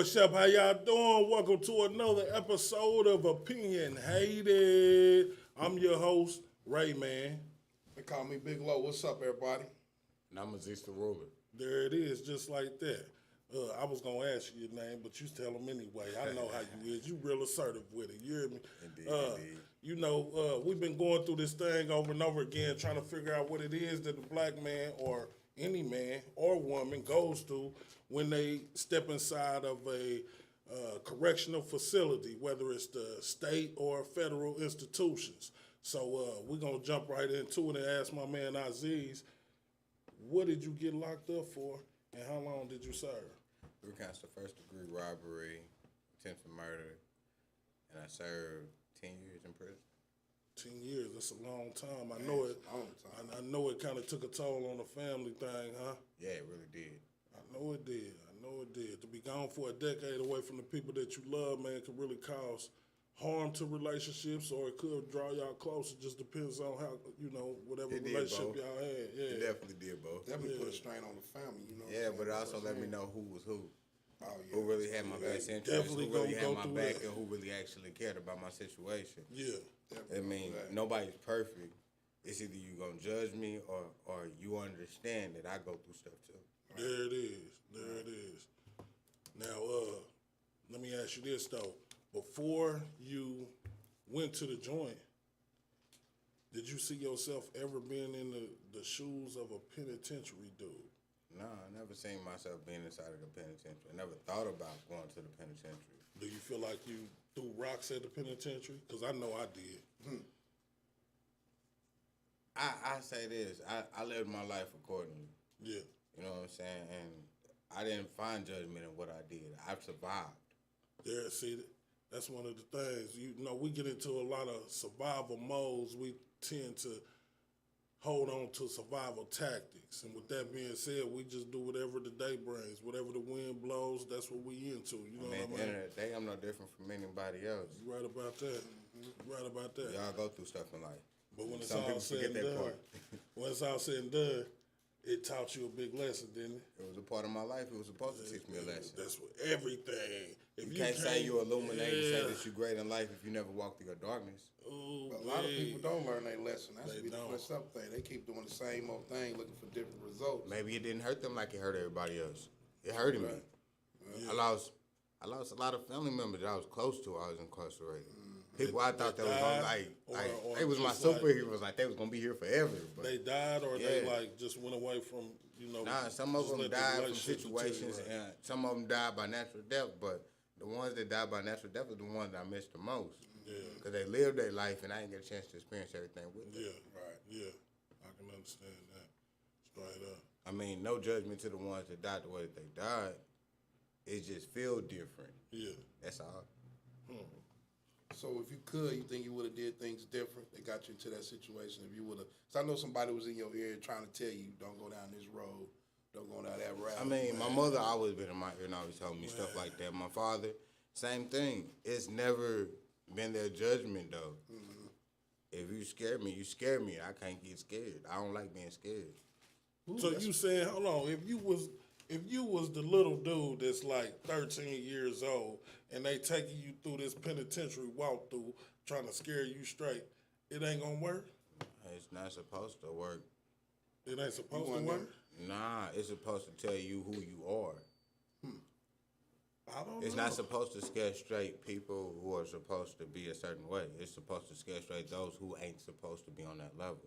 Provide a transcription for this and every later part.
What's up? How y'all doing? Welcome to another episode of Opinion Hated. I'm your host, Ray Man. They call me Big Low. What's up, everybody? And I'm Aziz the Ruler. There it is, just like that. I was gonna ask you your name, but you tell them anyway. I know how you is. You real assertive with it. You hear me? Indeed. You know, we've been going through this thing over and over again, trying to figure out what it is that the black man or any man or woman goes through when they step inside of a correctional facility, whether it's the state or federal institutions. So we're gonna jump right into it and ask my man Aziz, what did you get locked up for, and how long did you serve? Three counts of first degree robbery, attempted murder, and I served 10 years in prison. 10 years, that's a long time. I know it. I know it kind of took a toll on the family thing, huh? Yeah, it really did. I know it did. To be gone for a decade away from the people that you love, man, could really cause harm to relationships, or it could draw y'all closer. Just depends on how, whatever It did relationship both. y'all had. Yeah. It definitely did both. Definitely put a strain on the family, Yeah, but it also let me know who was who. Oh, yeah. Who really had my best interest, Definitely who really gonna had go my through back, that. and who really actually cared about my situation. Yeah. I mean, nobody's perfect. It's either you gonna judge me or you understand that I go through stuff too. There it is. Now, let me ask you this though. Before you went to the joint, did you see yourself ever being in the shoes of a penitentiary dude? No, I never seen myself being inside of the penitentiary. I never thought about going to the penitentiary. Do you feel like you threw rocks at the penitentiary? Because I know I did. I say this, I lived my life accordingly. Yeah. You know what I'm saying? And I didn't find judgment in what I did. I've survived. There, see, that's one of the things. We get into a lot of survival modes. We tend to hold on to survival tactics. And with that being said, we just do whatever the day brings. Whatever the wind blows, that's what we into. You know what I At the mean? end of the day, I'm no different from anybody else. You right about that. You right about that. Y'all go through stuff in life. But when it's Some all people said forget and that done, part. when it's all said and done, it taught you a big lesson, didn't it? It was a part of my life. It was supposed to teach me a lesson. That's what everything. If You can't say you illuminated, say yeah. that you great in life if you never walk through your darkness. Ooh, But a lot of wait. people don't learn their lesson. That's They be the don't. flip up thing. They keep doing the same old thing, looking for different results. Maybe it didn't hurt them like it hurt everybody else. It hurted me. I lost a lot of family members that I was close to. I was incarcerated. People I thought that was gonna or they was my just like- superheroes. Like they was gonna be here forever. But They died, or they Yeah. just went away from nah, some of just them let the died from relationship situations, deteriorate. and some of them died by natural death. But the ones that died by natural death are the ones that I missed the most. Yeah. Because they lived their life, and I didn't get a chance to experience everything with them. Yeah, right. Yeah, I can understand that. Straight up. I mean, no judgment to the ones that died the way that they died. It just feel different. Yeah. That's all. So if you could, you think you would have did things different that got you into that situation? If you would have, because I know somebody was in your ear trying to tell you, don't go down this road, don't go down that route. I mean, my mother always been in my ear and always told me stuff like that. My father, same thing. It's never been their judgment though. If you scare me, you scare me. I can't get scared. I don't like being scared. So you saying, hold on, if you was the little dude that's like 13 years old and they taking you through this penitentiary walkthrough trying to scare you straight, it ain't gonna work? It's not supposed to work. It ain't supposed to want work? Nah, it's supposed to tell you who you are. I don't It's know. not supposed to scare straight people who are supposed to be a certain way. It's supposed to scare straight those who ain't supposed to be on that level.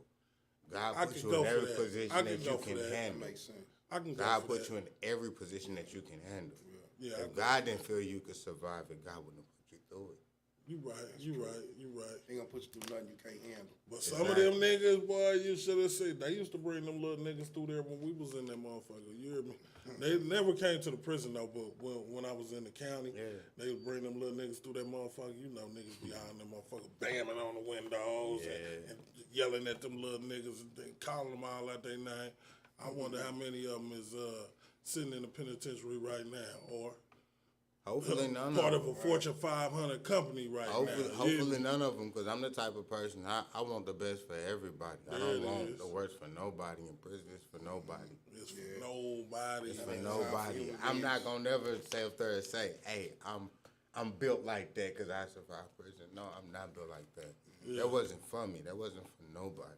God I put can you go in for every that. position I can that go you for can that. That handle. makes sense. I can go God for put that. you in every position that you can handle. Yeah, If God didn't feel you could survive it, God wouldn't have put you through it. you right. Ain't gonna put you through nothing you can't handle. But some of them niggas, boy, you should have seen. They used to bring them little niggas through there when we was in that motherfucker. You hear me? They never came to the prison though, but when I was in the county, they would bring them little niggas through that motherfucker. You know, niggas behind them motherfucker bamming on the windows and yelling at them little niggas and calling them all out their name. I wonder how many of them is sitting in the penitentiary right now, or Hopefully none part of of them. a Fortune 500 company right Hopefully, now. hopefully none of them, because I'm the type of person, I want the best for everybody. I There don't it want is. the worst for nobody, and prison is for nobody. It's for nobody. It's for man. nobody. human I'm not beings. gonna never say up there and say, hey, I'm built like that because I survived prison. No, I'm not built like that. That wasn't for me. That wasn't for nobody.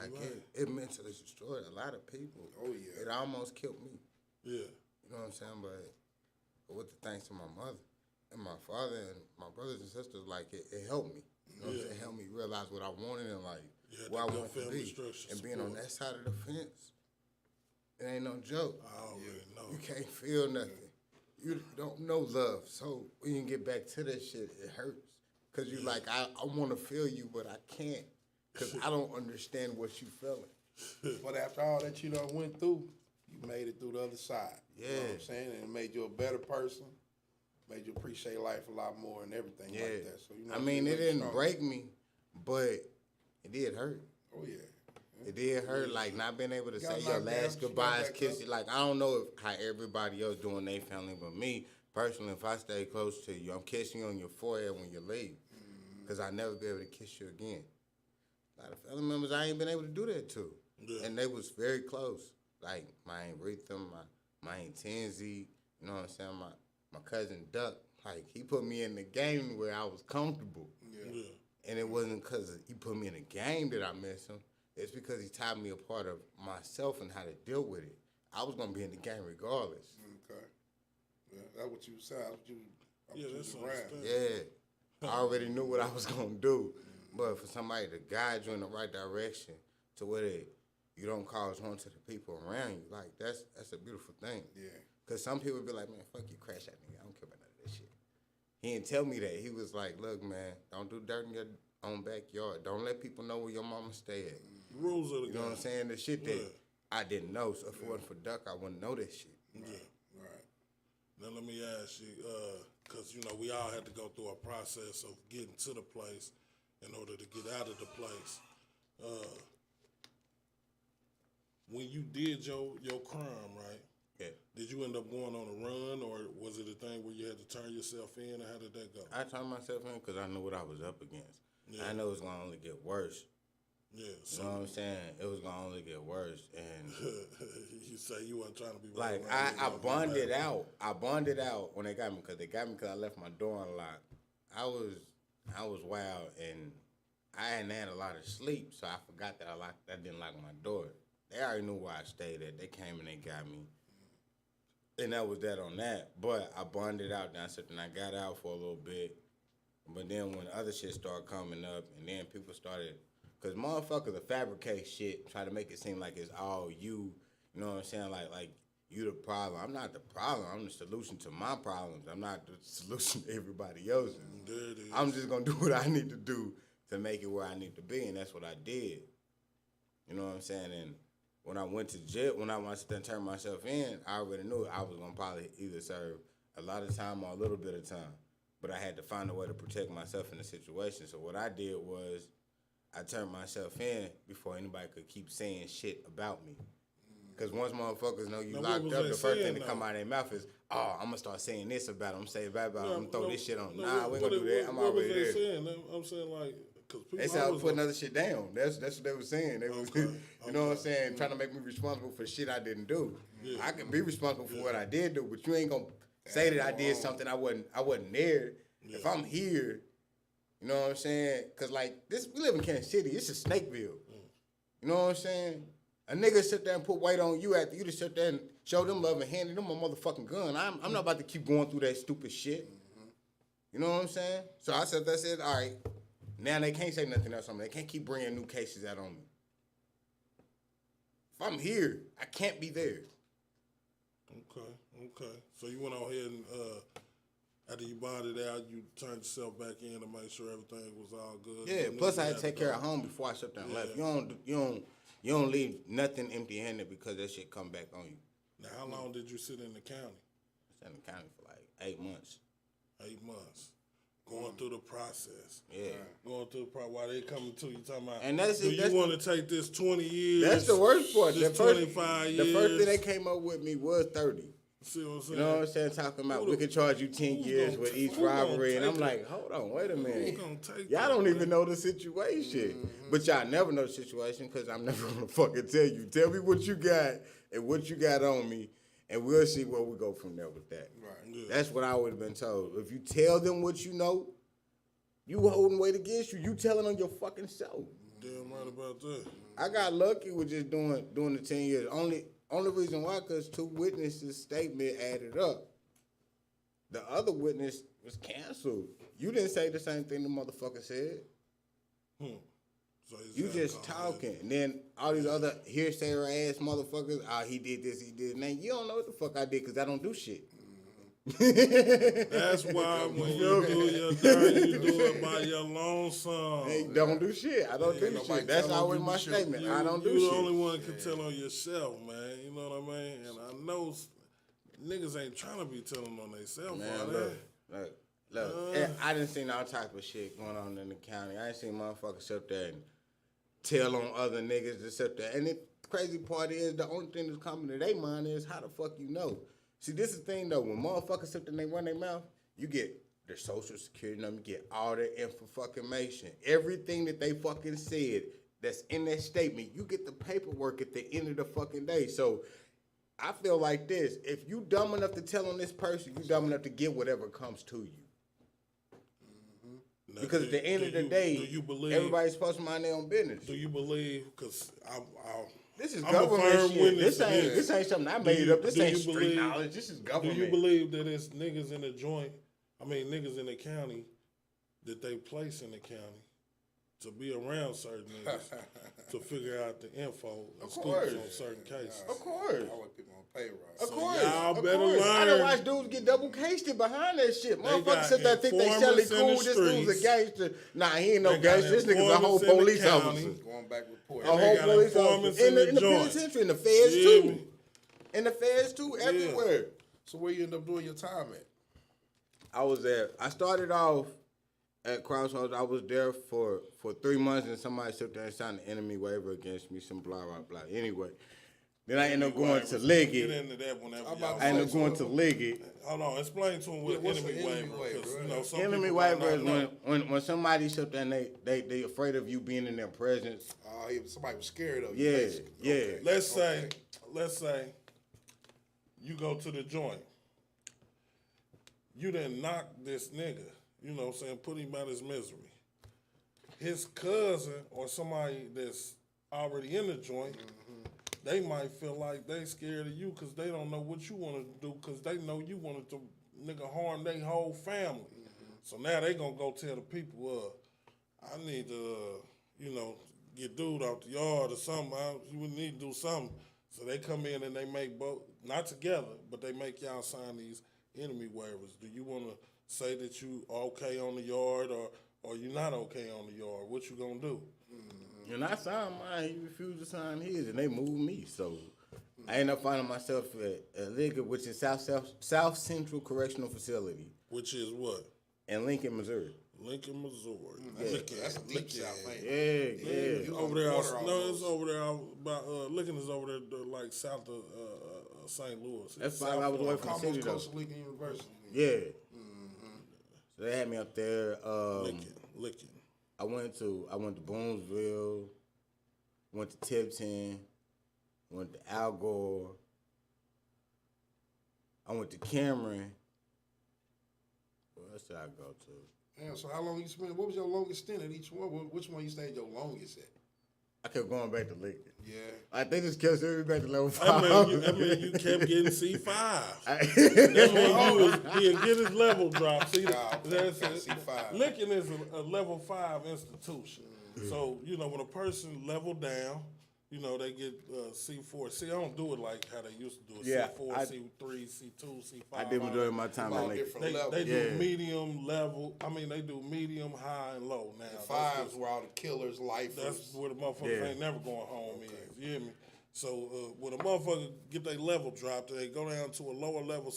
I get it. It mentally destroyed a lot of people. Oh, yeah. It almost killed me. Yeah. You know what I'm saying? But with the thanks to my mother and my father and my brothers and sisters, like it helped me. You know what I'm saying? It helped me realize what I wanted in life, Yeah, where I that good wanted to family be. structure And being on support. that side of the fence, it ain't no joke. I already know. You can't feel nothing. You don't know love. So when you get back to that shit, it hurts. Because you like, I want to feel you, but I can't. Because I don't understand what you feeling. But after all that you done went through, you made it through the other side. You know what I'm Yeah. saying? And it made you a better person. Made you appreciate life a lot more and everything Yeah. like that. So you know, I mean, it made you didn't stronger. break me, but it did hurt. Oh yeah. It did hurt, like not being able to Got say your knocked down, last she goodbyes, got back kiss up. you. Like I don't know how everybody else doing their family, but me personally, if I stay close to you, I'm kissing you on your forehead when you leave, because I never be able to kiss you again. A lot of family members I ain't been able to do that to, Yeah. and they was very close. Like my Aunt Rita, my Aunt Tansy, you know what I'm saying? My cousin Duck, like he put me in the game where I was comfortable. Yeah. And it wasn't because he put me in a game that I miss him. It's because he taught me a part of myself and how to deal with it. I was going to be in the game regardless. Okay. Yeah, that's what you said. That's what you. Yeah, that's around. understandable. Yeah. I already knew what I was going to do. But for somebody to guide you in the right direction to where you don't cause harm to the people around you, like, that's a beautiful thing. Yeah. Because some people be like, man, fuck you, crash that nigga. I don't care about none of that shit. He didn't tell me that. He was like, look, man, don't do dirt in your own backyard. Don't let people know where your mama stay at. Rules of the You know what I'm game. saying? The shit that Yeah. I didn't know. So if it wasn't for Duck, I wouldn't know that shit. Yeah. Right. Now let me ask you, because you know we all had to go through a process of getting to the place in order to get out of the place. When you did your crime, right? Yeah. Did you end up going on a run, or was it a thing where you had to turn yourself in, or how did that go? I turned myself in because I knew what I was up against. Yeah. I know it was going to only get worse. Yeah, You so know what I'm saying? It was going to only get worse. And you say you weren't trying to be like, running around I with bonded bad- out. I bonded out when they got me because I left my door unlocked. I was wild and I hadn't had a lot of sleep, so I forgot that I didn't lock my door. They already knew where I stayed at. They came and they got me. And that was that on that. But I bonded out and I got out for a little bit. But then when other shit started coming up and then people started, because motherfuckers will fabricate shit, try to make it seem like it's all you know what I'm saying? Like you the problem. I'm not the problem. I'm the solution to my problems. I'm not the solution to everybody else's. There it is. I'm just going to do what I need to do to make it where I need to be, and that's what I did. You know what I'm saying? And when I went to jail, when I turned myself in, I already knew I was going to probably either serve a lot of time or a little bit of time. But I had to find a way to protect myself in the situation. So what I did was I turned myself in before anybody could keep saying shit about me. Because once motherfuckers know you Now, what locked was up, they the first saying, thing to come out of their mouth is, oh, I'm going to start saying this about them, say bad about them, I'm going to throw No, this shit on. no, Nah, we ain't what- going to do that. I'm what was already they there. saying? I'm saying like, because people They said I was always putting other shit down. That's what they were saying. They was, Okay, you know what I'm saying, trying to make me responsible for shit I didn't do. Yeah. I can be responsible for what I did do, but you ain't gonna say that I did something I wasn't there. If I'm here, you know what I'm saying? Cause like this, we live in Kansas City. It's a Snakeville. You know what I'm saying? A nigga sit there and put weight on you after you just sit there and show them love and hand them a motherfucking gun. I'm not about to keep going through that stupid shit. You know what I'm saying? So I said, all right. Now they can't say nothing else on me. They can't keep bringing new cases out on me. If I'm here, I can't be there. Okay. So you went on ahead and after you bonded out, you turned yourself back in to make sure everything was all good. Yeah. You knew Plus, you I had had to take go. care of home before I shut down and left. You don't leave nothing empty-handed because that shit come back on you. Now, how long did you sit in the county? I was in the county for like 8 months. 8 months. Going through the process. Yeah. Going through the process. While they coming to you talking about, And that's do it, you that's want to take this 20 years? That's the worst part. This 25 years. The first thing they came up with me was 30. See what I'm saying? You know what I'm saying? Talking about Who we the- can charge you 10 who's years gonna with ta- each who gonna robbery. And I'm take like, hold on, wait a minute. gonna take Y'all that, don't man? even know the situation. But y'all never know the situation because I'm never going to fucking tell you. Tell me what you got and what you got on me, and we'll see where we go from there with that. Right. Yeah. That's what I would have been told. If you tell them what you know, you holding weight against you. You telling on your fucking self. Damn right about that. I got lucky with just doing the 10 years. Only reason why, because 2 witnesses' statement added up. The other witness was canceled. You didn't say the same thing the motherfucker said. So he's You gotta just come talking. And then all these other hearsay ass motherfuckers, he did this, he did that. You don't know what the fuck I did because I don't do shit. That's why when you do your dirt, you do it by your lonesome. They don't do shit. I don't do nobody shit. That's tell them always do my shit. statement. I don't do You shit. the only one can tell on yourself, man. You know what I mean? And I know niggas ain't trying to be telling on themselves. Man, look. And I done seen all type of shit going on in the county. I ain't seen motherfuckers sit there and tell on other niggas to sit there. And the crazy part is the only thing that's coming to their mind is how the fuck you know. See, this is the thing though. When motherfuckers sit there and they run their mouth, you get their social security number, you get all their information. Everything that they fucking said that's in that statement, you get the paperwork at the end of the fucking day. So I feel like this. If you dumb enough to tell on this person, you dumb enough to get whatever comes to you. Now, Because at the end of the day, do you believe, everybody's supposed to mind their own business. Do you believe? Because This is I'm a government firm shit. witness This to ain't something I Do made you- up. This do ain't you street believe- knowledge. This is do government. you believe that it's niggas in the joint? I mean, niggas in the county that they place in the county to be around certain niggas to figure out the info and scoops course. on certain cases. Of course. I want people on payroll. Of course. y'all of better course. I learn. done watched dudes get double cased behind that shit. got Motherfuckers sit there and think they Shelly informants in cool. the This dude's a streets. gangster. Nah, he ain't no They got gangster. This nigga's a whole informants in the police county. officer. Going back report. A whole they got police informants officer. in the In the joint. penitentiary, in the feds You hear too. me? In the feds too, everywhere. So where you end up doing your time at? I started off at Crossroads. I was there for 3 months, and somebody sat there and signed an enemy waiver against me, some blah, blah, blah. Anyway, then I ended up going to Get Liggett. into that whenever I'm y'all. about I ended up So- going to Liggett. Hold on, explain to him what What's enemy an enemy waiver. waiver, Because right? you know some Enemy people might waiver not is know. when somebody sit there and they afraid of you being in their presence. Somebody was scared of you. Yeah, basically. yeah. Okay. Let's say you go to the joint. You didn't knock this nigga, you know what I'm saying, put him out his misery. His cousin or somebody that's already in the joint, they might feel like they scared of you because they don't know what you want to do because they know you wanted to nigga harm their whole family. So now they gonna go tell the people, I need to, get dude out the yard or something. You would need to do something. So they come in and they make both, not together, but they make y'all sign these enemy waivers. Do you want to say that you okay on the yard or you not okay on the yard? What you gonna do? And I signed mine. He refused to sign his, and they moved me. So I ended up finding myself at Liggett, which is South Central Correctional Facility Which is what? in Lincoln, Missouri. Lincoln, Missouri. That's a deep south, ain't Yeah, it? yeah. You Over on there, the border no, almost. it's over there about Lincoln is over there, like south of St. Louis. That's It's 5 south hours of- away from the Almost city, though. close to Lincoln University. Yeah. So they had me up there. Licking. I went to Boonesville, went to Tipton, went to Al Gore. I went to Cameron. Where else did I go to? Damn, so how long you spent? What was your longest stint at each one? Which one you stayed your longest at? I kept going back to Lincoln. Yeah. Like they just kept sending me back to level 5. I mean, you kept getting C5. That means he'd get his level drop. See, that's got it. C5. Lincoln is a level 5 institution. So, when a person level down, they get C4. See, I don't do it like how they used to do it. Yeah, C4, I- C3, C2, C5. I did majority of my time All at Lincoln. different They levels. do Yeah. medium level. I mean, they do medium, high, and low now. That's Fives just- were all the killers, lifers. That's where the motherfuckers Yeah. ain't never going home is. You hear me? So when a motherfucker get their level dropped, they go down to a lower level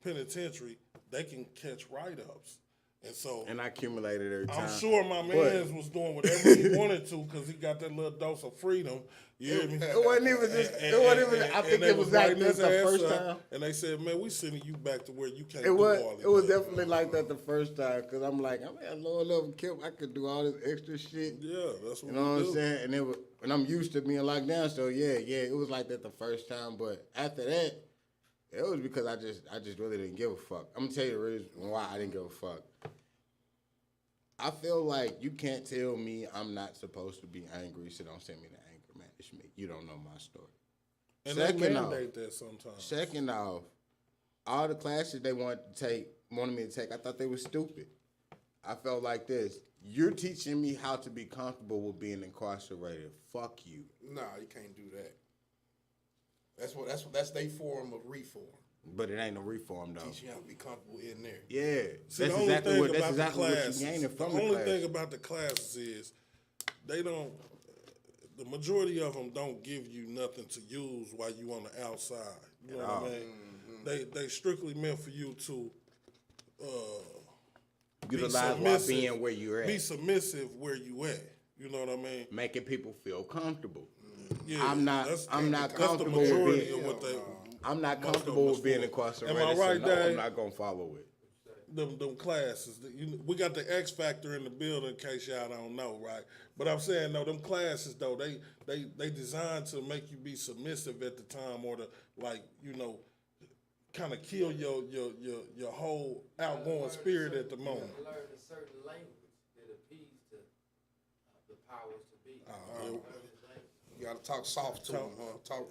penitentiary, they can catch write-ups. And so And I accumulated every time. I'm sure my But man was doing whatever he wanted to because he got that little dose of freedom. You hear me? it wasn't even just. It wasn't even. I And think they it was like writing this his the ass first up, time. And they said, man, we sending you back to where you can't It do was. all It was that. definitely like that the first time because I'm like, I'm at lower level kill. I could do all this extra shit. Yeah, that's what You know we what do. I'm saying? And I'm used to being locked down, so yeah, it was like that the first time. But after that, it was because I just really didn't give a fuck. I'm gonna tell you the reason why I didn't give a fuck. I feel like you can't tell me I'm not supposed to be angry, so don't send me the anger management. You don't know my story. And they mandate that sometimes. Second off, all the classes they wanted me to take, I thought they were stupid. I felt like this. You're teaching me how to be comfortable with being incarcerated. Fuck you. Nah, you can't do that. That's their form of reform. But it ain't a reform though. Teach you how to be comfortable in there. Yeah, See, that's exactly what you gaining from the the only class. thing about the classes is they don't. The majority of them don't give you nothing to use while you on the outside. You know what I mean? They strictly meant for you to Utilize while being where you're at. Be submissive where you at. You know what I mean? Making people feel comfortable. Yeah, I'm not comfortable that's the with majority being. of what they. I'm not most of comfortable them with being for. incarcerated. Am I right, so no, Dave? I'm not gonna follow it. Them classes. We got the X Factor in the building, in case y'all don't know, right? But I'm saying, no, them classes though, they designed to make you be submissive at the time, or to kind of kill your whole outgoing spirit at the moment. Learn a certain language that appeals to the powers to be. You gotta talk soft to them, huh?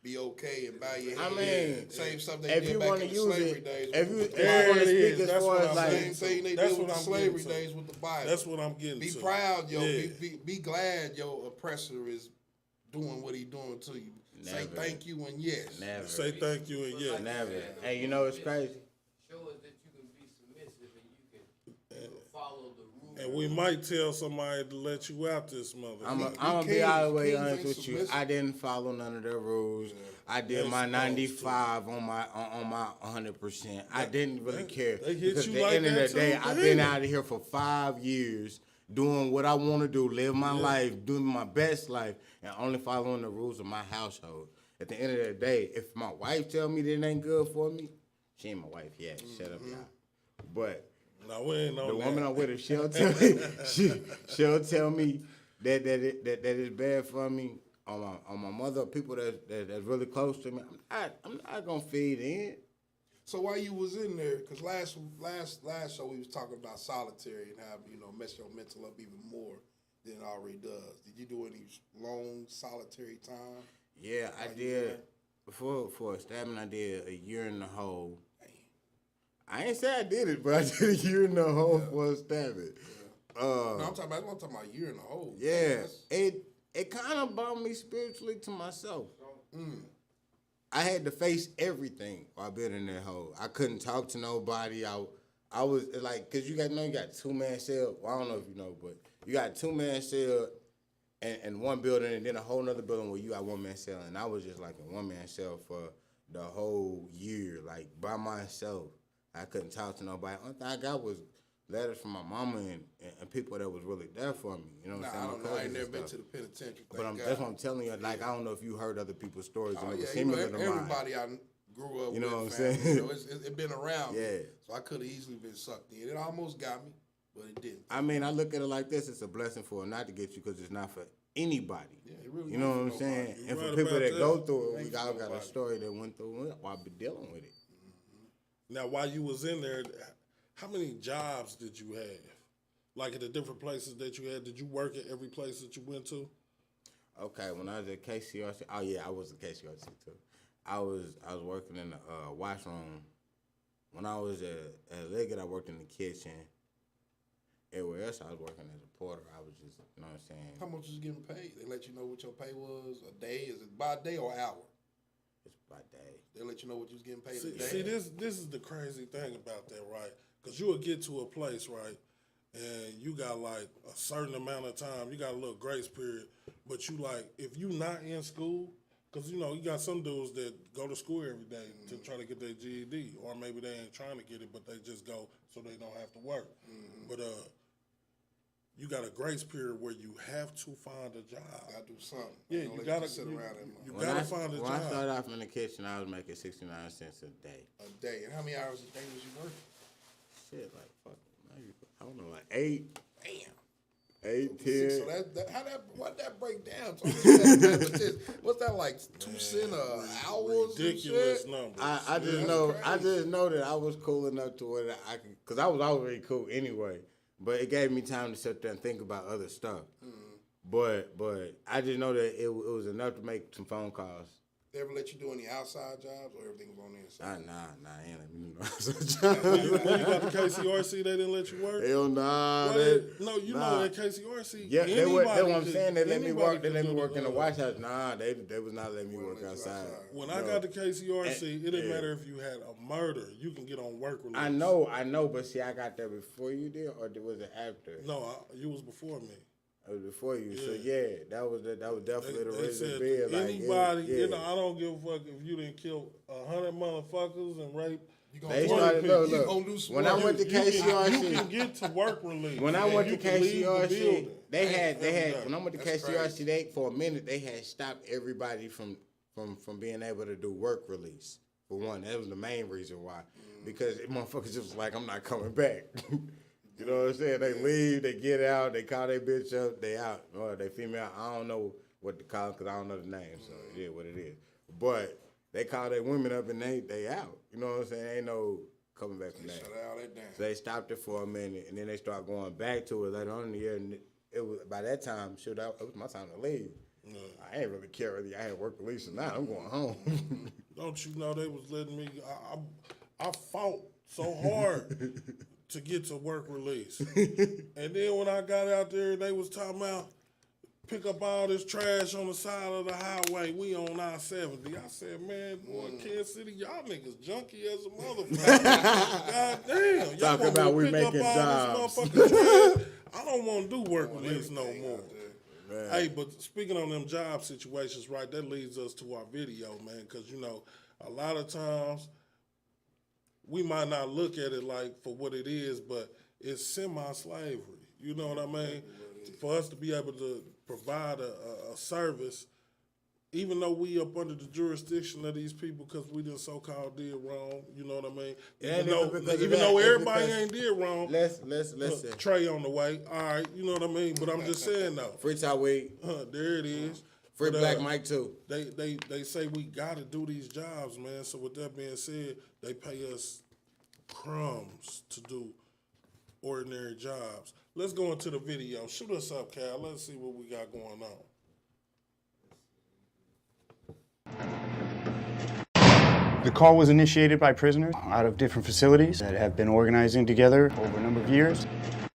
Be okay and bow your head. I mean, same stuff they if did you back want in to the use slavery it, days. if you want There to it speak is. as That's far what as I'm like, saying. Same thing they That's did with what the I'm slavery getting to. days with the Bible. That's what I'm getting Be to. proud, yo. Yeah. Be glad your oppressor is doing what he doing to you. Say Never. thank you and yes. never, Say thank you and yeah. never. Hey, you know it's crazy. Show us that you can be submissive and you can follow the rules. And we might tell somebody to let you out this mother. I'm Kings- gonna be all the way kings honest ain't with you. submissive. I didn't follow none of their rules. I did They my supposed 95 on my 100%. I didn't really care they hit because you at the like end of that the day, too? I've been Damn. out of here for 5 years doing what I want to do, live my life, doing my best life, and only following the rules of my household. At the end of the day, if my wife tell me that it ain't good for me, she ain't my wife yet. Shut up, y'all. But No, we ain't on the that. woman I'm with, if she'll tell me, she'll tell me that it's bad for me. On my mother, people that's really close to me, I'm not gonna feed in. So while you was in there, because last show we was talking about solitary and how mess your mental up even more than it already does. Did you do any long solitary time? Yeah, I did. For a stabbing, I did a year in the hole. I ain't say I did it, but I did a year in the hole for a stabbing. No, I'm talking about a year in the hole. Yeah, That's- it kind of brought me spiritually to myself. I had to face everything while being in that hole. I couldn't talk to nobody. I was like, cause you got 2-man cell. Well, I don't know if you know, but you got 2-man cell and one building, and then a whole nother building where you got 1-man cell. And I was just like a 1-man cell for the whole year, like by myself. I couldn't talk to nobody. Only thing I got was letters from my mama and people that was really there for me. You know what I'm saying? I My don't know. I cousins ain't and never been stuff. to the penitentiary. But thank God. that's what I'm telling you. Like, I don't know if you heard other people's stories and Oh it was yeah, similar to mine. everybody I grew up You know with, what I'm family, saying? It's been around me. Yeah. So I could have easily been sucked in. It almost got me, but it didn't. I mean, I look at it like this. It's a blessing for it not to get you because it's not for anybody. Yeah, it really You know not what I'm for saying? nobody. And for right people about that that. go through it, Ain't we for all got a nobody. story that went through it while be dealing with it. Now, while you was in there, how many jobs did you have? Like at the different places that you had, did you work at every place that you went to? Okay, when I was at KCRC, oh yeah, I was at KCRC too. I was working in the washroom. When I was at Liggett, I worked in the kitchen. Everywhere else, I was working as a porter. I was just, you know what I'm saying? How much was you getting paid? They let you know what your pay was a day. Is it by day or hour? It's by day. They let you know what you was getting paid a day. See, this is the crazy thing about that, right? Because you will get to a place, right, and you got like a certain amount of time. You got a little grace period, but you like if you not in school, because you got some dudes that go to school every day to try to get their GED, or maybe they ain't trying to get it, but they just go so they don't have to work. But you got a grace period where you have to find a job. Gotta do something. Yeah, Don't you let gotta just sit you- around and you When gotta I, find a when I job. started off in the kitchen, I was making 69 cents a day. a day. And how many hours a day was you working? Shit, like fuck, I don't know, like 8, Damn. 8, 10. So why'd that break down? Tell me that. What's that like? 2 cents an hour? or some Ridiculous shit? numbers. I just that's know crazy. I just know that I was cool enough to where I could, cause I was already cool anyway. But it gave me time to sit there and think about other stuff. But I just know that it was enough to make some phone calls. They ever let you do any outside jobs, or everything was on the inside? Nah, ain't let me do no When you got the KCRC, they didn't let you work? Hell nah. No, you nah. know at KCRC. Yeah, that's what I'm could- saying. They let me anybody work. They could let me do work the, in the White House. Nah, they was not letting me work let you outside. outside. When I got to KCRC, it didn't yeah. matter if you had a murder. You can get on work release. I know, but see, I got there before you did, or was it after? No, you was before me. It was before you. So Yeah. yeah, that was definitely the They reason said bed. Like, anybody, yeah. you know, I don't give a fuck if you didn't kill 100 motherfuckers and rape. You They 20 started people. look. You gonna do some When I work. went to You KCRC, can get to work release. when I and went you to can leave the KCRC, building. they had Every day. when I went to That's KCRC, crazy. they for a minute they had stopped everybody from being able to do work release. For one, that was the main reason why, because motherfuckers just was like, I'm not coming back. You know what I'm saying? They leave, they get out, they call their bitch up, they out, or they female. I don't know what to call because I don't know the name, so it is what it is. But they call their women up and they out. You know what I'm saying? Ain't no coming back from that. Shut all that down. So they stopped it for a minute, and then they start going back to it later on in the year. And it was by that time, it was my time to leave. I ain't really care whether I had work release or not. I'm going home. Don't you know they was letting me? I fought so hard to get to work release, and then when I got out there, they was talking about pick up all this trash on the side of the highway. We on I-70. I said, man, boy, Kansas City, y'all niggas junky as a motherfucker. God damn, y'all Talk want me about to we pick up making all jobs. this motherfucking trash? I don't want to do work release no more. Man. Hey, but speaking on them job situations, right, that leads us to our video, man, because, you know, a lot of times we might not look at it like for what it is, but it's semi-slavery. You know what I mean? For us to be able to provide a service, even though we up under the jurisdiction of these people because we done so-called did wrong, you know what I mean? Yeah, Even though, because of even that, though it's everybody because- ain't did wrong, Let's say Trey on the way, all right, you know what I mean? But I'm just saying though, Free Top Week, there it is. Free But, Black Mike too. They say we got to do these jobs, man. So with that being said, they pay us crumbs to do ordinary jobs. Let's go into the video. Shoot us up, Cal. Let's see what we got going on. The call was initiated by prisoners out of different facilities that have been organizing together over a number of years.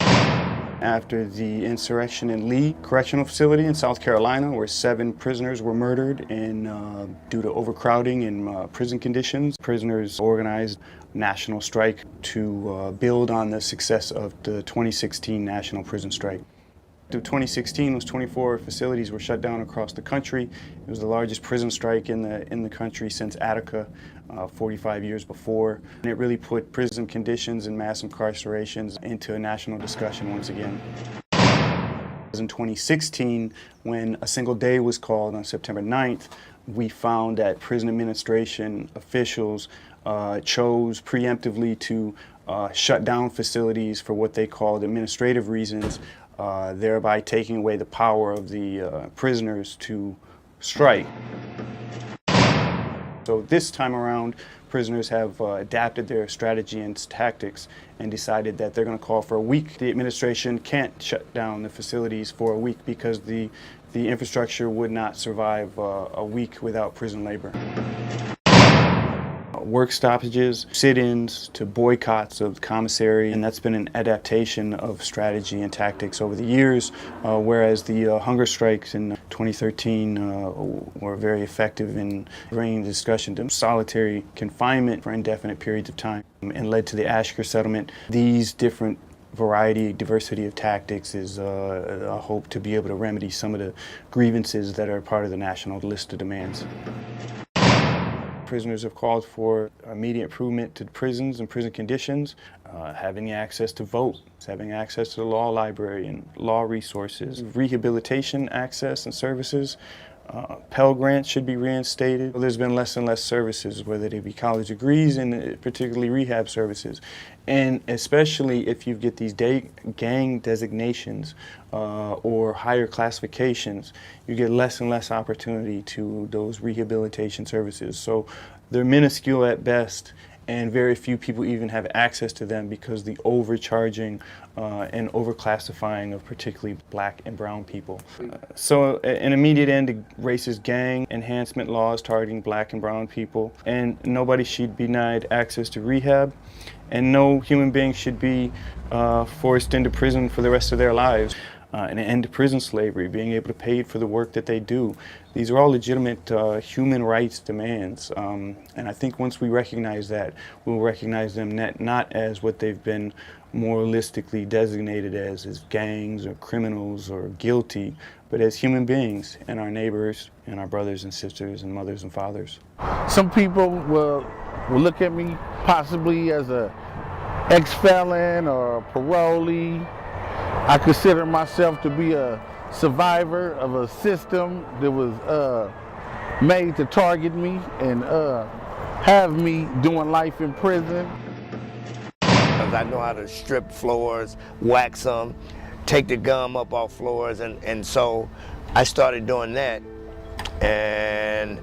After the insurrection in Lee Correctional Facility in South Carolina, where 7 prisoners were murdered due to overcrowding and prison conditions, prisoners organized a national strike to build on the success of the 2016 National Prison Strike. Through 2016, those 24 facilities were shut down across the country. It was the largest prison strike in the country since Attica 45 years before. And it really put prison conditions and mass incarcerations into a national discussion once again. In 2016, when a single day was called on September 9th, we found that prison administration officials chose preemptively to shut down facilities for what they called administrative reasons, thereby taking away the power of the prisoners to strike. So this time around, prisoners have adapted their strategy and tactics and decided that they're going to call for a week. The administration can't shut down the facilities for a week because the infrastructure would not survive a week without prison labor. Work stoppages, sit-ins, to boycotts of the commissary, and that's been an adaptation of strategy and tactics over the years, whereas the hunger strikes in 2013 were very effective in bringing the discussion to solitary confinement for indefinite periods of time and led to the Ashker settlement. These different diversity of tactics is a hope to be able to remedy some of the grievances that are part of the national list of demands. Prisoners have called for immediate improvement to the prisons and prison conditions, having access to vote, having access to the law library and law resources, rehabilitation access and services. Pell Grants should be reinstated. There's been less and less services, whether they be college degrees and particularly rehab services. And especially if you get these gang designations or higher classifications, you get less and less opportunity to those rehabilitation services. So they're minuscule at best, and very few people even have access to them because the overcharging and overclassifying of particularly black and brown people. So an immediate end to racist gang enhancement laws targeting black and brown people, and nobody should be denied access to rehab, and no human being should be forced into prison for the rest of their lives. An end to prison slavery, being able to pay for the work that they do. These are all legitimate human rights demands. And I think once we recognize that, we'll recognize them not as what they've been moralistically designated as gangs or criminals or guilty, but as human beings and our neighbors and our brothers and sisters and mothers and fathers. Some people will look at me possibly as a ex-felon or a parolee. I consider myself to be a survivor of a system that was made to target me and have me doing life in prison. I know how to strip floors, wax them, take the gum up off floors, and so I started doing that, and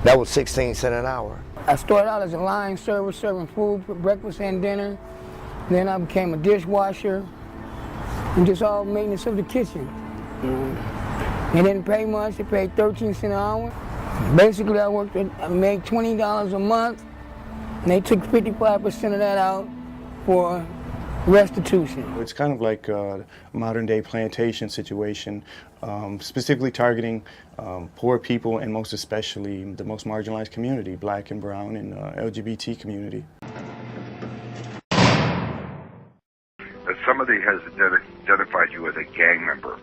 that was 16 cents an hour. I started out as a line server, serving food for breakfast and dinner. Then I became a dishwasher. And just all maintenance of the kitchen. They didn't pay much, they paid 13 cents an hour. Basically, I made $20 a month, and they took 55% of that out for restitution. It's kind of like a modern day plantation situation, specifically targeting poor people and most especially the most marginalized community, black and brown and LGBT community. Somebody has identified you as a gang member.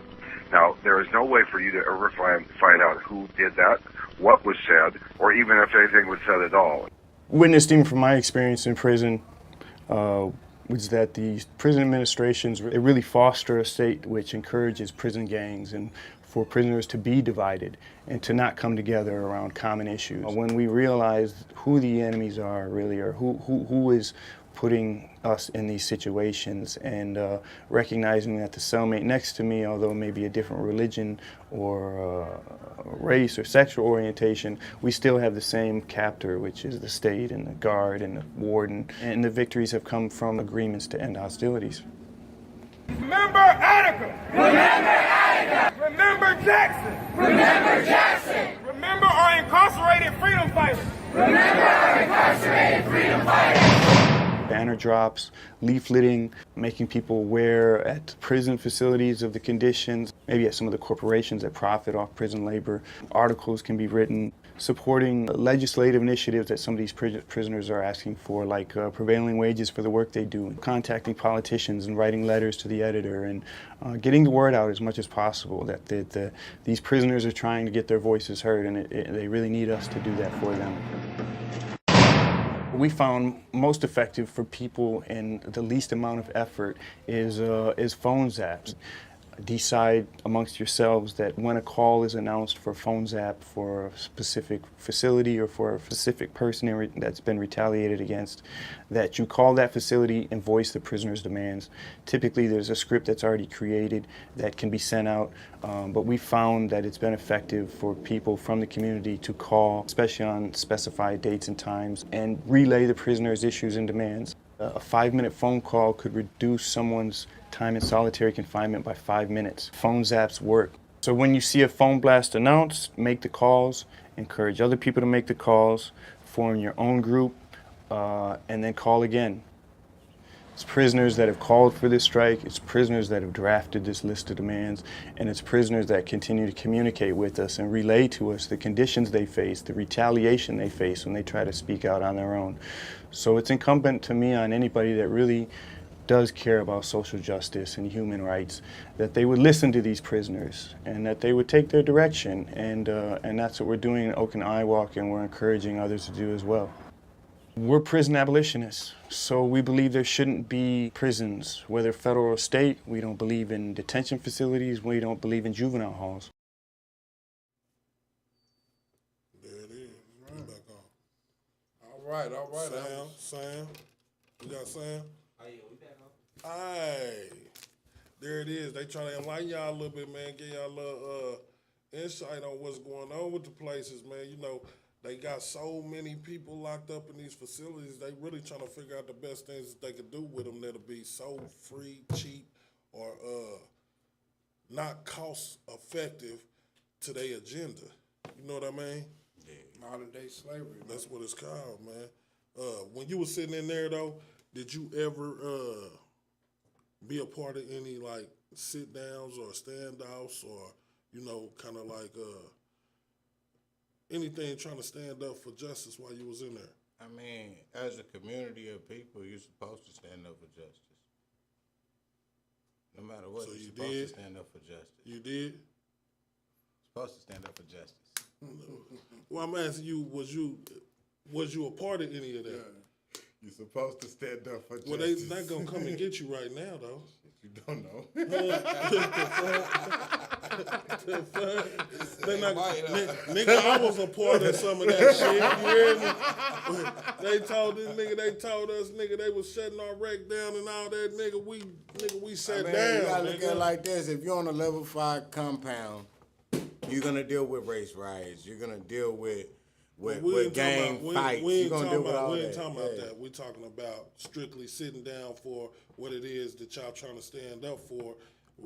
Now, there is no way for you to ever find out who did that, what was said, or even if anything was said at all. Witnessed even from my experience in prison was that the prison administrations, they really foster a state which encourages prison gangs and for prisoners to be divided and to not come together around common issues. When we realize who the enemies are really, or who is putting us in these situations, and recognizing that the cellmate next to me, although maybe a different religion or race or sexual orientation, we still have the same captor, which is the state and the guard and the warden. And the victories have come from agreements to end hostilities. Remember Attica! Remember Attica! Remember Jackson! Remember Jackson! Remember our incarcerated freedom fighters! Remember our incarcerated freedom fighters! Banner drops, leafleting, making people aware at prison facilities of the conditions, maybe at some of the corporations that profit off prison labor. Articles can be written supporting legislative initiatives that some of these prisoners are asking for, like prevailing wages for the work they do, contacting politicians and writing letters to the editor, and getting the word out as much as possible that these prisoners are trying to get their voices heard, and they really need us to do that for them. We found most effective for people in the least amount of effort is phone zaps. Decide amongst yourselves that when a call is announced for a phone zap for a specific facility or for a specific person that's been retaliated against, that you call that facility and voice the prisoner's demands. Typically there's a script that's already created that can be sent out, but we found that it's been effective for people from the community to call, especially on specified dates and times, and relay the prisoner's issues and demands. A 5-minute phone call could reduce someone's time in solitary confinement by 5 minutes. Phone zaps work. So when you see a phone blast announced, make the calls, encourage other people to make the calls, form your own group, and then call again. It's prisoners that have called for this strike, it's prisoners that have drafted this list of demands, and it's prisoners that continue to communicate with us and relay to us the conditions they face, the retaliation they face when they try to speak out on their own. So it's incumbent to me on anybody that really does care about social justice and human rights, that they would listen to these prisoners and that they would take their direction, and that's what we're doing in Oak and Iwalk, and we're encouraging others to do as well. We're prison abolitionists, so we believe there shouldn't be prisons, whether federal or state. We don't believe in detention facilities. We don't believe in juvenile halls. There it is. Right. Back on. All right. Sam. You got Sam? Oh yeah, we back on. Aye. There it is. They trying to enlighten y'all a little bit, man. Give y'all a little insight on what's going on with the places, man. You know, they got so many people locked up in these facilities. They really trying to figure out the best things that they could do with them that'll be so free, cheap, or not cost effective to their agenda. You know what I mean? Modern day slavery. Man. That's what it's called, man. When you were sitting in there though, did you ever be a part of any like sit downs or standoffs or kind of like anything trying to stand up for justice while you was in there? I mean, as a community of people, you're supposed to stand up for justice. No matter what, So you're you supposed did? to stand up for justice. You did? Supposed to stand up for justice. Well, I'm asking you, was you a part of any of that? You're supposed to stand up for justice. Well, they not gonna come and get you right now, though. You don't know. They not, nigga, I was a part of some of that shit. You hear me? They told us, nigga, they was shutting our wreck down and all that, nigga. We sat down. You gotta look at nigga. it like this. If you're on a level 5 compound, you're gonna deal with race riots. You're gonna deal with gang fights. You're gonna deal with all that. We ain't talking about that. We're talking about strictly sitting down for what it is that y'all trying to stand up for.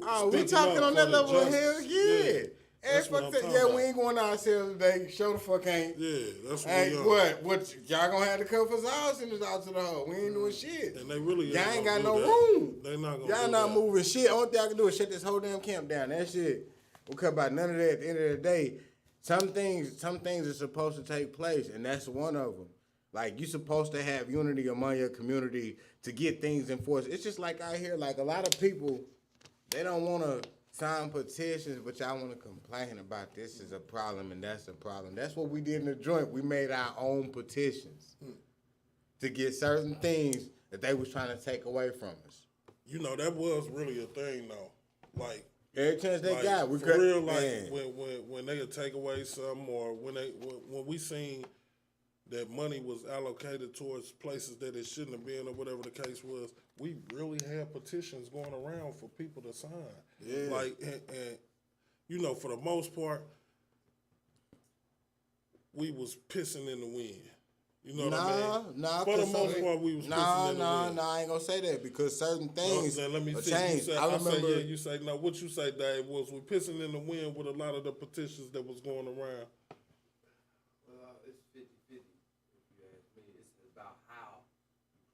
Oh, we Speaking talking up on for that the level of justice. hell, yeah. That's And what fuck I'm that, talking yeah, about. we ain't going ourselves today. Show the fuck ain't. Yeah, that's what Hey, we are. what? Y'all gonna have to cover us all send us out to the hole. We ain't doing shit. And they really Y'all ain't got gonna no do that. room. They not gonna Y'all do not that. moving shit. Only thing I can do is shut this whole damn camp down. That shit. We'll care about none of that at the end of the day. Some things are supposed to take place, and that's one of them. Like, you supposed to have unity among your community to get things enforced. It's just like out here, like a lot of people, they don't want to sign petitions, but y'all want to complain about this is a problem and that's a problem. That's what we did in the joint. We made our own petitions to get certain things that they was trying to take away from us. You know, that was really a thing, though. Like, Every chance they like, got, we for real, like man. when they would take away something, or when we seen that money was allocated towards places that it shouldn't have been, or whatever the case was, we really had petitions going around for people to sign. Yeah. Like, and you know, for the most part, we was pissing in the wind. You know what I mean? Nah, For the 'cause most some- part, we was pissing in the wind. I ain't gonna say that because certain things Now, let me see. change. You say, I remember. say, yeah, you say, no, what you say, Dave, was we pissing in the wind with a lot of the petitions that was going around. Well, it's 50-50, if you ask me. It's about how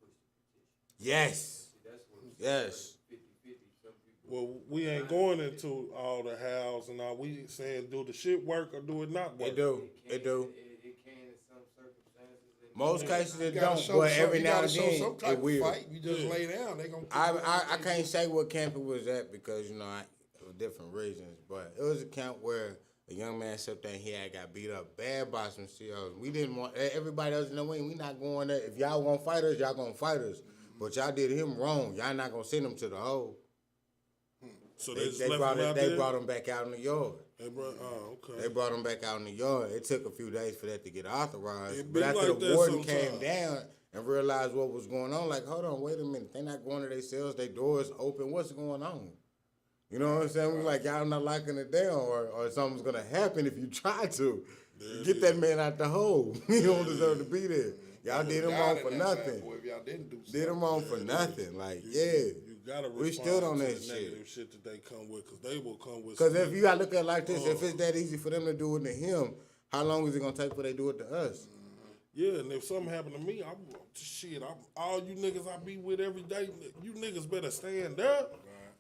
you push the petition. Yes. See, that's what it's Yes. 50-50. Some people. Well, we ain't going into all the hows and all. We saying, do the shit work or do it not work? It do. It do. It can in some circumstances. and Most cases it You gotta don't, show but some- every you now gotta and show then some type it of will. fight. You just lay down, they gonna. I can't say what camp it was at because for different reasons, but it was a camp where a young man sat there and he had got beat up bad by some COs. We didn't want everybody else in the wing. We not going there. If y'all gonna fight us, y'all gonna fight us. But y'all did him wrong. Y'all not gonna send him to the hole. So They, just they left brought him it, out they there? brought him back out in the yard. Okay. They brought him back out in the yard. It took a few days for that to get authorized. It But be after like the that warden sometimes. came down and realized what was going on, like, hold on, wait a minute. They not going to their cells. Their doors open. What's going on? You know what I'm saying? We like, y'all not locking it down or something's going to happen if you try to. Get that man out the hole. He don't deserve to be there. Y'all did him wrong for nothing. Boy, if y'all didn't do Did him wrong for nothing. Like, yeah. You gotta We respond stood on to that the negative shit that they come with, because they will come with. Because some- if you gotta look at it like this, if it's that easy for them to do it to him, how long is it gonna take for they do it to us? Yeah, and if something happened to me, all you niggas I be with every day, you niggas better stand up.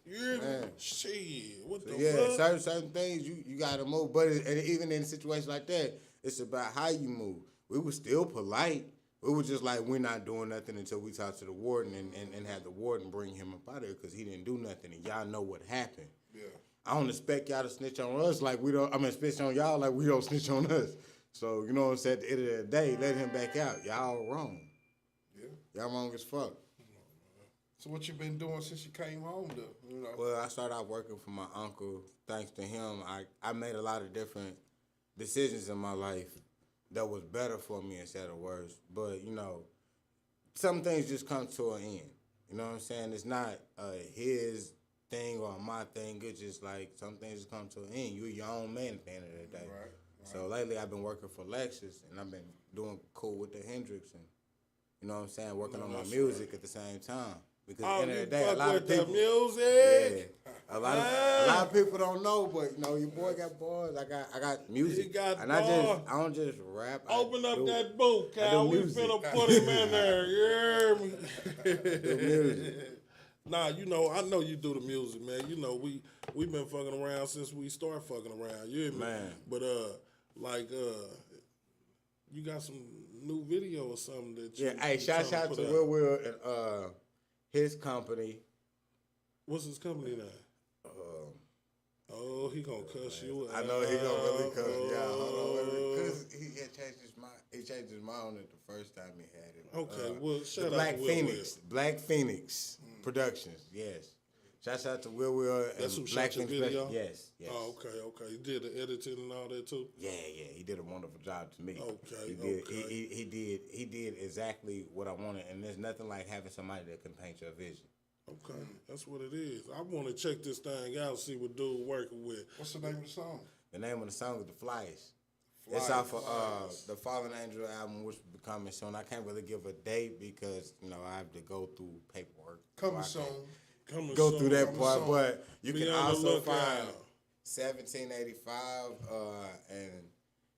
You hear me? Man. Shit, what the Yeah, fuck? certain things you gotta move. But and even in a situation like that, it's about how you move. We were still polite. We were just like, we're not doing nothing until we talk to the warden and have the warden bring him up out of there because he didn't do nothing and y'all know what happened. Yeah. I don't expect y'all to snitch on us like we don't. Snitch on y'all like we don't snitch on us. So you know what I'm saying. At the end of the day, let him back out. Y'all wrong. Yeah. Y'all wrong as fuck. So what you been doing since you came home, though? You know. Well, I started out working for my uncle. Thanks to him, I made a lot of different decisions in my life that was better for me instead of worse. But, you know, some things just come to an end. You know what I'm saying? It's not his thing or my thing. It's just like some things just come to an end. You're your own man at the end of the day. Right. So lately I've been working for Lexus, and I've been doing cool with the Hendrix, and you know what I'm saying, working on my music at the same time. Because Oh, at the end you of the day, a fuck lot with of the people, music? yeah, a lot of people don't know, but you know, your boy got bars. I got music, He got and bars. I don't just rap. Open I up do- that boot, I do Cal. We music. finna put him in there. You hear me? do music. Nah, you know, I know you do the music, man. You know, we been fucking around since we started fucking around. You hear me? Man. But you got some new video or something that you Yeah, hey, shout tryna out put to out. Will and his company. What's his company name? Oh, he gonna cuss you out. I know he gonna really cuss me out. Hold on, because he had changed his mind. He changed his mind on it the first time he had it. Okay, well, shout the out Black to Will Phoenix, Black Phoenix Productions. Yes, shouts out to Will and That's who Black shot your Phoenix. video? Yes, yes. Oh, okay. You did the editing and all that too? Yeah, he did a wonderful job to me. Okay, he did. okay. He did exactly what I wanted, and there's nothing like having somebody that can paint your vision. Okay, that's what it is. I want to check this thing out, see what dude working with. What's the name of the song? The name of the song is The Flyest. It's off of the Fallen Angel album, which will be coming soon. I can't really give a date because, you know, I have to go through paperwork. Coming So I can't soon. Go through that part, soon. but you Be can on the also lookout. find 1785 and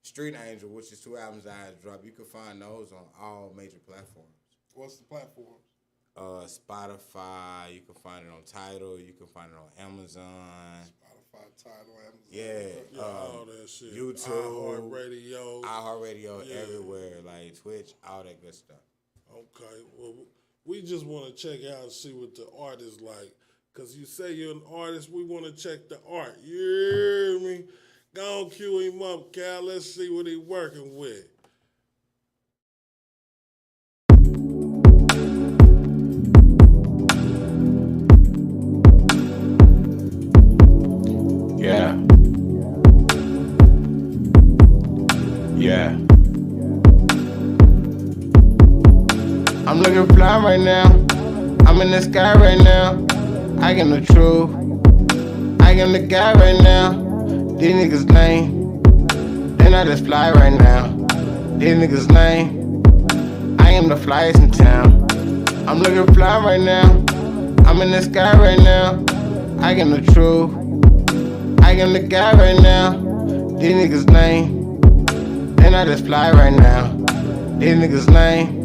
Street Angel, which is 2 albums I had dropped. You can find those on all major platforms. What's the platform? Spotify, you can find it on Tidal, you can find it on Amazon. Spotify, Tidal, Amazon. Yeah, all that shit. YouTube, iHeartRadio. iHeartRadio, everywhere, like Twitch, all that good stuff. Okay, well, we just want to check out and see what the art is like. Because you say you're an artist, we want to check the art. You hear me? Go on, cue him up, Cal. Let's see what he working with. Yeah. Yeah. I'm looking fly right now. I'm in the sky right now. I am the truth. I am the guy right now. These niggas lame. They not just fly right now. These niggas lame. I am the flyest in town. I'm looking fly right now. I'm in the sky right now. I am the truth. I am the guy right now. These niggas lame. They not just fly right now. These niggas lame.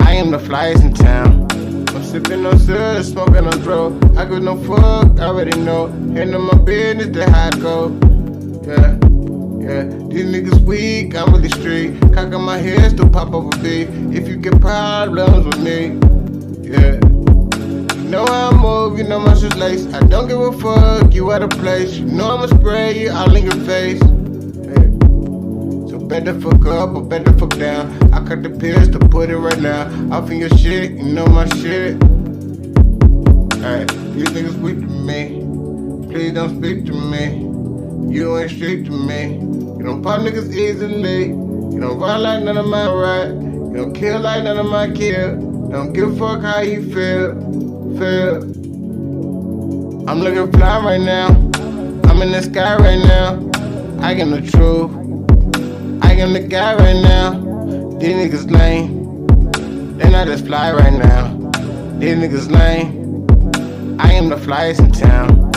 I am the flyest in town. I'm sipping on syrup, smoking on dro. I give no fuck, I already know. Handle my business, that's how I go. Yeah, yeah. These niggas weak, I'm really straight. Cock on my head, still pop over big. If you get problems with me, yeah. You know how I move, you know my shit's lace. I don't give a fuck, you out of place. You know I'ma spray you all in your face. Bend the fuck up or bend the fuck down. I cut the pills to put it right now. Off in your shit, you know my shit. Hey, these niggas weak to me. Please don't speak to me. You ain't street to me. You don't pop niggas easily. You don't ride like none of my ride. You don't kill like none of my kill. Don't give a fuck how you feel. I'm looking fly right now. I'm in the sky right now. I am the truth. I am the guy right now. These niggas lame. They not just fly right now. These niggas lame. I am the flyest in town.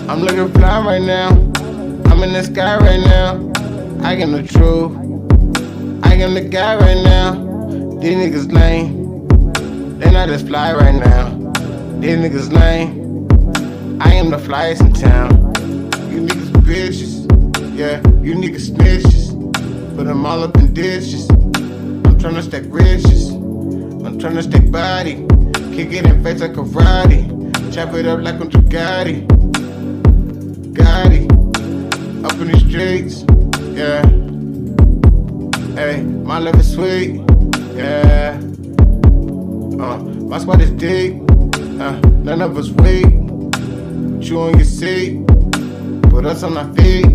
I'm looking fly right now. I'm in the sky right now. I am the truth. I am the guy right now. These niggas lame. They not just fly right now. These niggas lame. I am the flyest in town. You niggas bitches. Yeah, you niggas snitches. Put them all up in dishes. I'm tryna stack riches. I'm tryna stack body. Kick it in face like karate. Chop it up like a Bugatti. Up in the streets. Yeah. Hey, my love is sweet. Yeah. My squad is deep. None of us weak. Put you on your seat. Put us on our feet.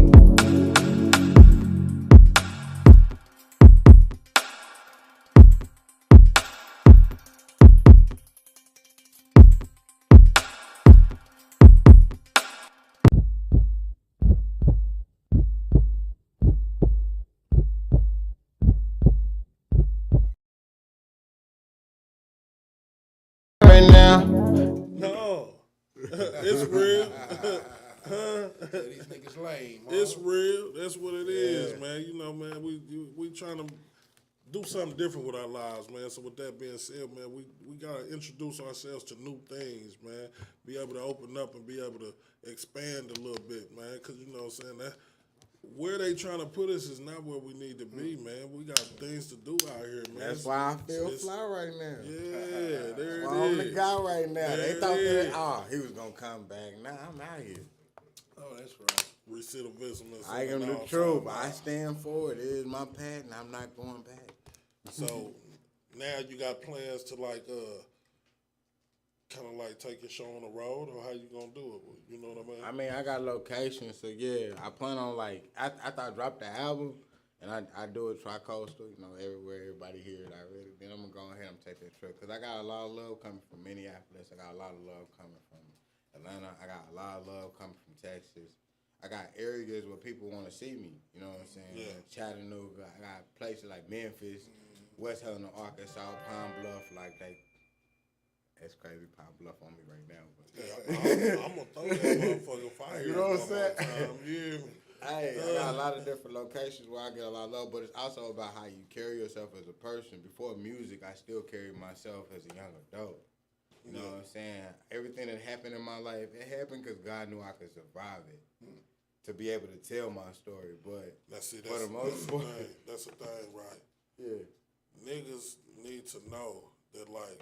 It's real. These niggas lame. Huh? It's real. That's what it is, man. You know, man, we trying to do something different with our lives, man. So with that being said, man, we gotta introduce ourselves to new things, man. Be able to open up and be able to expand a little bit, man. Cause you know what I'm saying, that where they trying to put us is not where we need to be, man. We got things to do out here, man. That's why I feel fly right now. Yeah, there Well, I'm it the is. guy right now. There They it thought is. that he was gonna come back. Nah, I'm out here. Oh, that's right. Recidivism is I am something the all truth. time. I stand for it. It is my path, and I'm not going back. So now you got plans to kind of like take your show on the road, or how you gonna do it? You know what I mean? I mean, I got locations, so yeah, I plan on like after I drop the album, and I do it tri-coastal, you know, everywhere, everybody hear it already. Then I'm gonna go ahead and take that trip because I got a lot of love coming from Minneapolis. I got a lot of love coming from Atlanta. I got a lot of love coming from Texas. I got areas where people want to see me. You know what I'm saying? Yeah. Chattanooga. I got places like Memphis, West Helena, Arkansas, Pine Bluff, like they. That's crazy, Pine Bluff on me right now. But. Yeah, I'm gonna throw that motherfucker fire. You know what I'm saying? Yeah. Hey, I got a lot of different locations where I get a lot of love, but it's also about how you carry yourself as a person. Before music, I still carry myself as a young adult. You know what I'm saying? Everything that happened in my life, it happened because God knew I could survive it. To be able to tell my story, but That's the for the most part, thing. That's the thing, right? yeah. Niggas need to know that, like,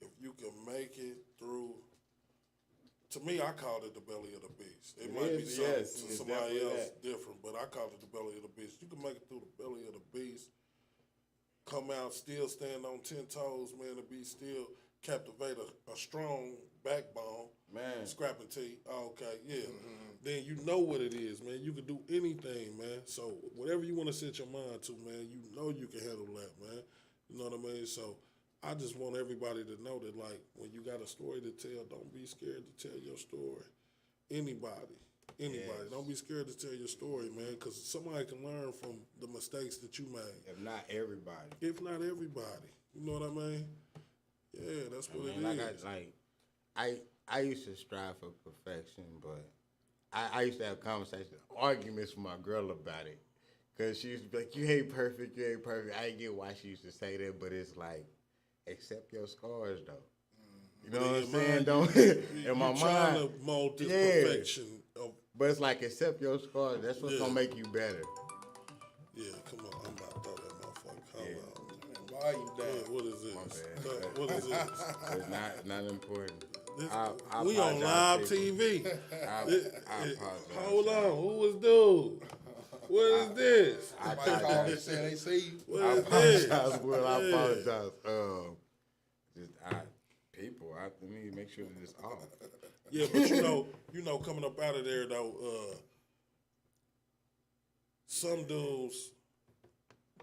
if you can make it through. To me, I call it the belly of the beast. It might be is, something yes, to it's somebody definitely else that. different, but I call it the belly of the beast. You can make it through the belly of the beast, come out, still stand on 10 toes, man, to be still captivate a strong backbone. Man. Scrapping teeth. Oh, okay, yeah. Then you know what it is, man. You can do anything, man. So whatever you want to set your mind to, man, you know you can handle that, man. You know what I mean? So I just want everybody to know that, like, when you got a story to tell, don't be scared to tell your story. Anybody. Yes. Don't be scared to tell your story, man, because somebody can learn from the mistakes that you made. If not everybody. If not everybody. You know what I mean? Yeah, that's what I mean, it is. I used to strive for perfection, but I used to have conversations, arguments with my girl about it. Because she used to be like, you ain't perfect, you ain't perfect. I get why she used to say that, but it's like, accept your scars, though. You know what I'm saying? Don't in my trying mind. to mold this Yeah. perfection of, But it's like, accept your scars. That's what's going to make you better. yeah, come on, I'm about to throw that motherfucker. Hold on. Why you down? Yeah, what is this? My bad. What is this? It's not important. This- I we on apologize, live people. TV. I apologize. Hold on, who is dude? What is this? I Somebody called and apologize. said they see you. What I is this? apologize, Will. I Yeah. apologize. People, let me make sure that it's off. Yeah, but you know, coming up out of there though, some dudes,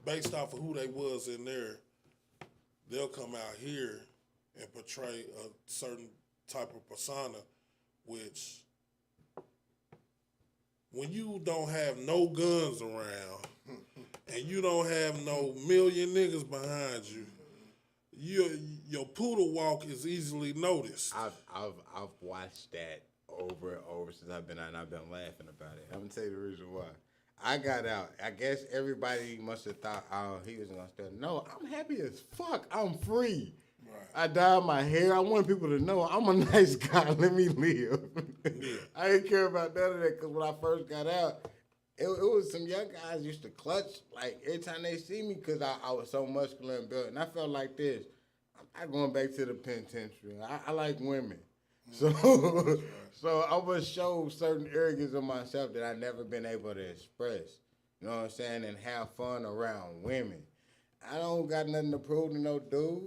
based off of who they was in there, they'll come out here and portray a certain type of persona, which when you don't have no guns around and you don't have no million niggas behind you, your poodle walk is easily noticed. I've watched that over and over since I've been out, and I've been laughing about it. I'm gonna tell you the reason why. I got out. I guess everybody must have thought, oh, he was gonna stay. No, I'm happy as fuck. I'm free. Right. I dyed my hair. I want people to know I'm a nice guy. Let me live. I didn't care about none of that because when I first got out, it was some young guys used to clutch like every time they see me because I was so muscular and built, and I felt like this. I'm not going back to the penitentiary. I like women, so I would show certain areas of myself that I never been able to express. You know what I'm saying, and have fun around women. I don't got nothing to prove to no dude.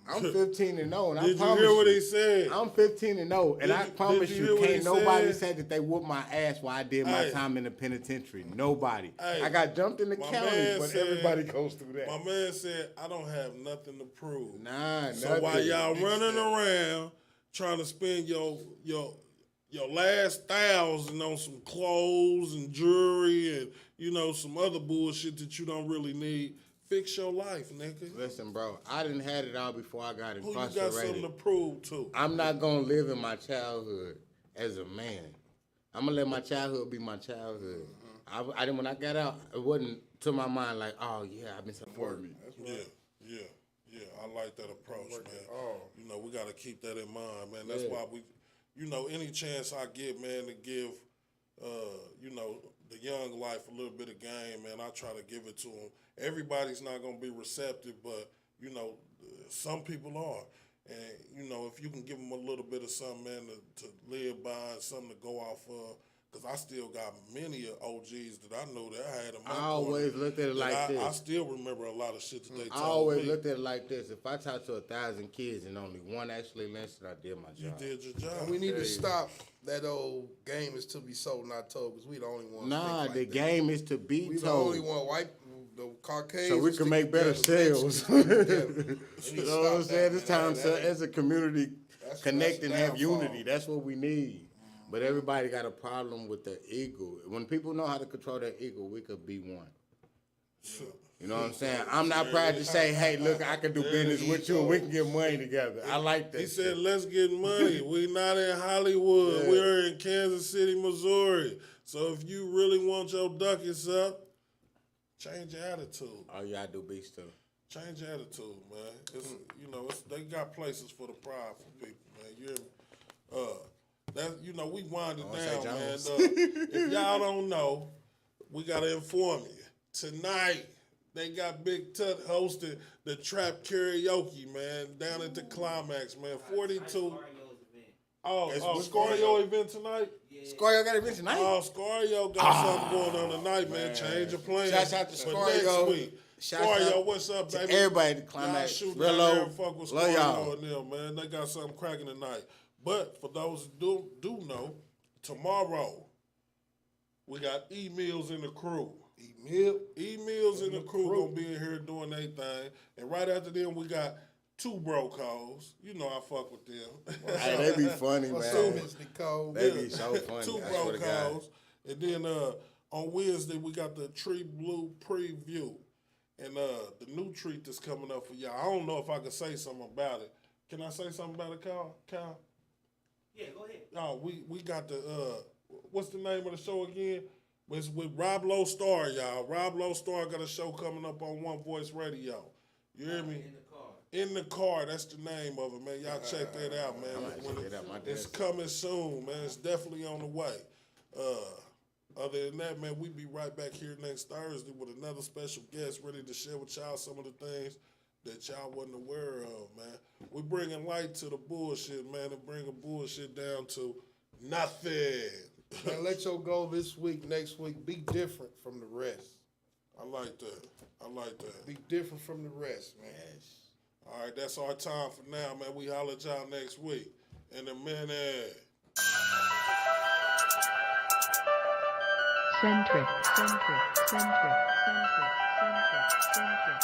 I'm 15 and 0, and I Did you promise hear what you, he said? I'm 15 and 0, and I promise did you you, hear what can't he nobody said? say that they whooped my ass while I did my Hey. time in the penitentiary. Nobody. Hey. I got jumped in the My county, man but said- everybody goes through that. My man said, I don't have nothing to prove. Nah, So nothing. while y'all He running said- around trying to spend your last $1,000 on some clothes and jewelry and, you know, some other bullshit that you don't really need, fix your life, nigga. Listen, bro, I done had it all before I got Who you got something incarcerated. to prove to? I'm not gonna live in my childhood as a man. I'm gonna let my childhood be my childhood. I didn't, when I got out, it wasn't to my mind like, oh yeah, I've been supporting me. Yeah. I like that approach, man. You know, we got to keep that in mind, man. That's why we, you know, any chance I get, man, to give, you know, the young life a little bit of game, man, I try to give it to them. Everybody's not going to be receptive, but, you know, some people are. And, you know, if you can give them a little bit of something, man, to live by and something to go off of, because I still got many OGs that I know that I had in my I always corner looked at it that like this. I still remember a lot of shit that they I told always me. looked at it like this. If I talk to 1,000 kids and only one actually listened, I did my You job. did your job. And we need to stop that old game is to be sold, not told, because we the only ones. Nah, think the like that. game is to be We the told. only one white, the Caucasians. So we can stick make better together, sales. Mexicans stick together. We need You to know what I'm stop saying? that, It's man. time That to, ain't- as a community, connect and a have downfall. unity. That's what we need. But everybody got a problem with their ego. When people know how to control their ego, we could be one. You know what I'm saying? I'm not proud to say, hey, look, I can do business with you and we can get money together. I like that. He said, shit. let's get money. We not in Hollywood. Yeah. We're in Kansas City, Missouri. So if you really want your ducats up, change your attitude. Oh, y'all do beats too. Change your attitude, man. It's, you know, they got places for the pride for people, man. You hear me? That, you know, we wind it I wanna say down, man. Jones. If y'all don't know, we got to inform you. Tonight, they got Big Tut hosting the Trap Karaoke, man, down at the Climax, man. 42. Oh, Scario event tonight? Scario got a event tonight? Oh, Scario got something going on tonight, man. Change your plans. Shouts out to for Scario. next week. Shouts Scario, out what's up, to baby? everybody at the Y'all Climax. shoot Real down low. there and fuck with Love y'all. Scario and them, man. They got something cracking tonight. But for those who do know, tomorrow we got E-Mills in the crew. E-Mills in the crew gonna be in here doing their thing. And right after them, we got two brocos. You know I fuck with them. Hey, they be funny, What's man. up, Miss Nicole? They be so funny. Two I swear to God. brocos. And then on Wednesday, we got the Tree Blue preview. And the new treat that's coming up for y'all. I don't know if I can say something about it. Can I say something about it, Kyle? Yeah, go ahead. Oh, we got the what's the name of the show again? It's with Rob Lowe Star, y'all. Rob Lowe Star got a show coming up on One Voice Radio. You hear me? In the car, that's the name of it, man. Y'all check that out, man. I might When check it out. My it's dad's- coming soon, man. It's definitely on the way. Other than that, man, we be right back here next Thursday with another special guest ready to share with y'all some of the things that y'all wasn't aware of, man. We bringing light to the bullshit, man, and bringing bullshit down to nothing. Man, let your goal this week, next week, be different from the rest. I like that. I like that. Be different from the rest, man. All right, that's our time for now, man. We holler at y'all next week. In a minute. Centric, centric, centric, centric, centric, centric.